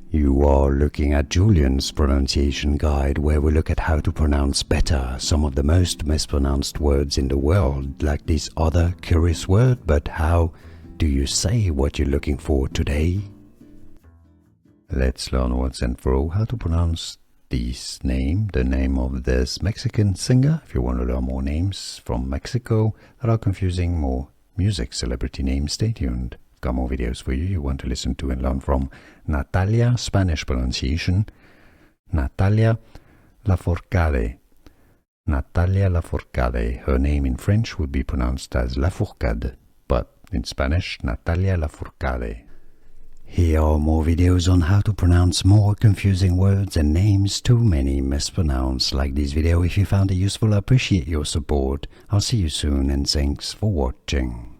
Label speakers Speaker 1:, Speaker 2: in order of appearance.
Speaker 1: You are looking at Julian's pronunciation guide, where we look at how to pronounce better some of the most mispronounced words in the world, like this other curious word. But how do you say what you're looking for today? Let's learn once and for all how to pronounce this name, the name of this Mexican singer. If you want to learn more names from Mexico that are confusing, more music celebrity names, stay tuned. Got more videos for you want to listen to and learn from. Natalia, Spanish pronunciation, Natalia Lafourcade. Natalia Lafourcade. Her name in French would be pronounced as Lafourcade, but in Spanish, Natalia Lafourcade. Here are more videos on how to pronounce more confusing words and names too many mispronounced. Like this video if you found it useful. I appreciate your support. I'll see you soon and thanks for watching.